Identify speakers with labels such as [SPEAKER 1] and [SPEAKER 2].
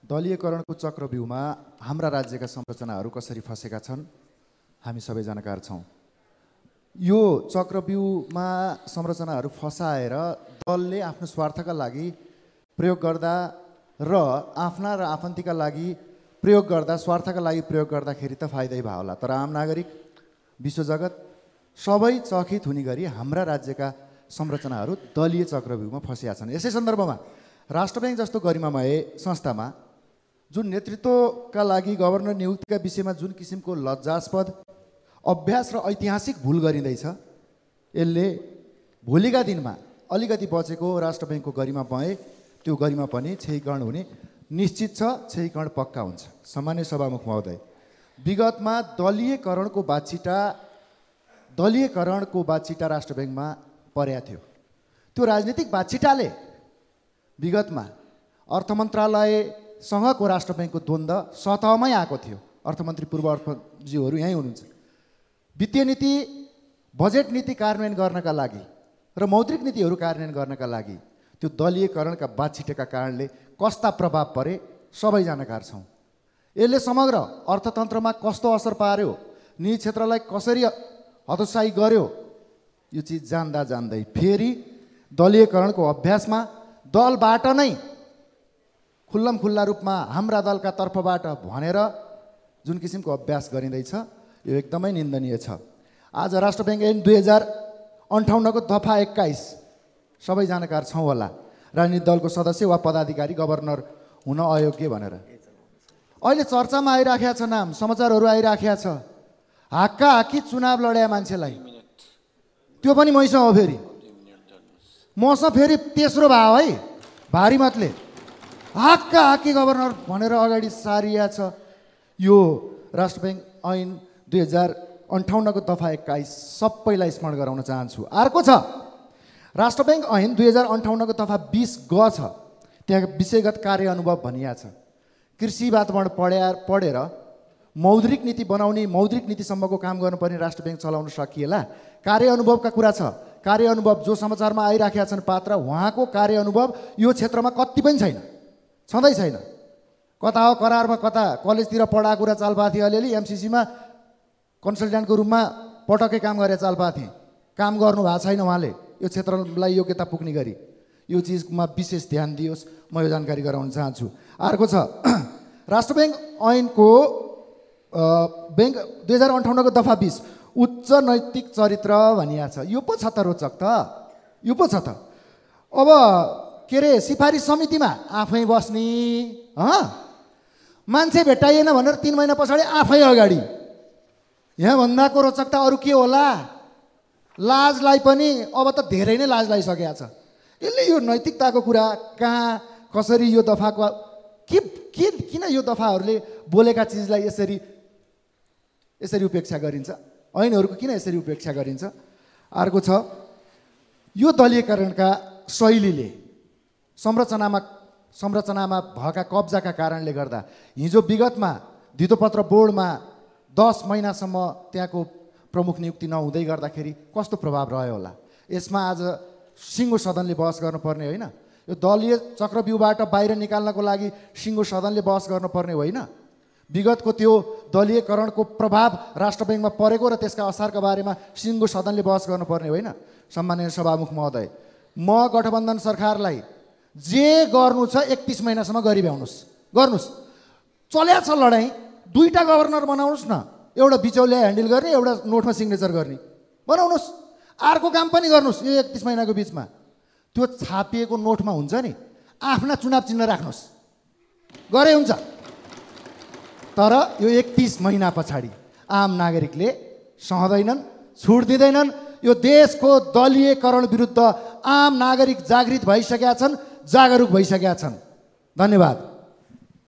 [SPEAKER 1] दलीयकरणको चक्रव्यूहमा हाम्रा राज्यका संरचनाहरू कसरी फसेका छन् हामी सबै जानकार छौँ। यो चक्रव्यूहमा संरचनाहरू फसाएर दलले आफ्नो स्वार्थका लागि प्रयोग गर्दा र आफ्ना र आफन्तीका लागि प्रयोग गर्दा, स्वार्थका लागि प्रयोग गर्दाखेरि त फाइदै भयो होला, तर आम नागरिक, विश्वजगत सबै चकित हुने गरी हाम्रा राज्यका संरचनाहरू दलीय चक्रव्यूहमा फसिया छन्। यसै सन्दर्भमा राष्ट्र ब्याङ्क जस्तो गरिमामय संस्थामा जुन नेतृत्वका लागि गभर्नर नियुक्तिका विषयमा जुन किसिमको लज्जास्पद अभ्यास र ऐतिहासिक भूल गरिँदैछ, यसले भोलिका दिनमा अलिकति बचेको राष्ट्र ब्याङ्कको गरिमामय त्यो गरिमा पनि क्षयीकरण हुने निश्चित छ, क्षयीकरण पक्का हुन्छ। सामान्य सभामुख महोदय, विगतमा दलीयकरणको बाछिटा राष्ट्र ब्याङ्कमा पर्या थियो। त्यो राजनीतिक बाछिटाले विगतमा अर्थ मन्त्रालयसँगको राष्ट्र ब्याङ्कको द्वन्द्व सतहमै आएको थियो। अर्थमन्त्री पूर्व अर्थज्यूहरू यहीँ हुनुहुन्छ। वित्तीय नीति, बजेट नीति कार्यान्वयन गर्नका लागि र मौद्रिक नीतिहरू कार्यान्वयन गर्नका लागि त्यो दलीयकरणका बाछिटेका कारणले कस्ता प्रभाव परे सबै जानकार छौँ। यसले समग्र अर्थतन्त्रमा कस्तो असर पार्यो, निजी क्षेत्रलाई कसरी हतोत्साही गर्यो, यो चिज जान्दा जान्दै फेरि दलीयकरणको अभ्यासमा दलबाट नै खुल्लमखुल्ला रूपमा हाम्रा दलका तर्फबाट भनेर जुन किसिमको अभ्यास गरिँदैछ यो एकदमै निन्दनीय छ। आज राष्ट्र ब्याङ्क ऐन 2058 को दफा 21 सबै जानकार छौँ होला, राजनीतिक दलको सदस्य वा पदाधिकारी गभर्नर हुन अयोग्य भनेर। अहिले चर्चामा आइराखेको छ, नाम समाचारहरू आइराखेको छ, हाक्का हाक्की चुनाव लड्या मान्छेलाई, त्यो पनि मैसँग हो। फेरि मसँग फेरि तेस्रो भाव है, भारी मतले हाक्का हाक्की गभर्नर भनेर अगाडि सारिया छ। यो राष्ट्र ब्याङ्क ऐन 2058 को दफा 21 सबैलाई स्मरण गराउन चाहन्छु। अर्को छ राष्ट्र ब्याङ्क ऐन 2058 को दफा 20 ग छ, त्यहाँ विषयगत कार्य अनुभव भनिया छ। कृषि वातावरण पढेर मौद्रिक नीति बनाउने, मौद्रिक नीतिसम्मको काम गर्नुपर्ने राष्ट्र ब्याङ्क चलाउन सकिएला। कार्य अनुभवका कुरा छ। कार्य अनुभव जो समाचारमा आइराखेका छन् पात्र, उहाँको कार्य अनुभव यो क्षेत्रमा कति पनि छैन, छँदै छैन। कता हो करारमा, कता कलेजतिर पढाएको कुरा चाल पाएको थिएँ, अलिअलि एमसिसीमा कन्सल्ट्यान्टको रूपमा पटक्कै काम गरेर चाल पाएको थिएँ। काम गर्नु भएको छैन उहाँले यो क्षेत्रलाई योग्यता पुग्ने गरी। यो चिजमा विशेष ध्यान दियोस्, म यो जानकारी गराउन चाहन्छु। अर्को छ राष्ट्र ब्याङ्क ऐनको ब्याङ्क 2058 को दफा 20 उच्च नैतिक चरित्र भनिया छ। यो पो छ त रोचक त, यो पो छ त। अब के अरे सिफारिस समितिमा आफै बस्ने, मान्छे भेटाइएन भनेर 3 महिना पछाडि आफै अगाडि। यहाँ भन्दाको रोचकता अरू के होला? लाजलाई पनि अब त धेरै नै लाज लागिसकेको छ। यसले यो नैतिकताको कुरा कहाँ, कसरी यो दफाको किन यो दफाहरूले बोलेका चिजलाई यसरी उपेक्षा गरिन्छ, ऐनहरूको किन यसरी उपेक्षा गरिन्छ? अर्को छ यो दलीयकरणका शैलीले संरचनामा भएका कब्जाका कारणले गर्दा हिजो विगतमा धितोपत्र बोर्डमा 10 महिनासम्म त्यहाँको प्रमुख नियुक्ति नहुँदै गर्दाखेरि कस्तो प्रभाव रह्यो होला? यसमा आज सिङ्गो सदनले बहस गर्नुपर्ने होइन, यो दलीय चक्रव्यूहबाट बाहिर निकाल्नको लागि सिङ्गो सदनले बहस गर्नुपर्ने होइन। विगतको त्यो दलीयकरणको प्रभाव राष्ट्र ब्याङ्कमा परेको र त्यसका असरका बारेमा सिङ्गो सदनले बहस गर्नुपर्ने होइन। सम्माननीय सभामुख महोदय, म गठबन्धन सरकारलाई जे गर्नु छ 31 महिनासम्म गरिभ्याउनुहोस्, गर्नुहोस्। चल्या छ लडाइँ, 2टा गभर्नर बनाउनुहोस् न, एउटा बिचौलिया ह्यान्डल गर्ने, एउटा नोटमा सिग्नेचर गर्ने बनाउनुहोस्। अर्को काम पनि गर्नुहोस् यो 31 महिनाको बिचमा। त्यो छापिएको नोटमा हुन्छ नि, आफ्ना चुनाव चिन्ह राख्नुहोस्, गरे हुन्छ। तर यो 31 महिना पछाडि आम नागरिकले सहँदैनन्, छुट दिँदैनन्। यो देशको दलीयकरण विरुद्ध आम नागरिक जागृत भइसकेका छन्, जागरुक भइसकेका छन्। धन्यवाद।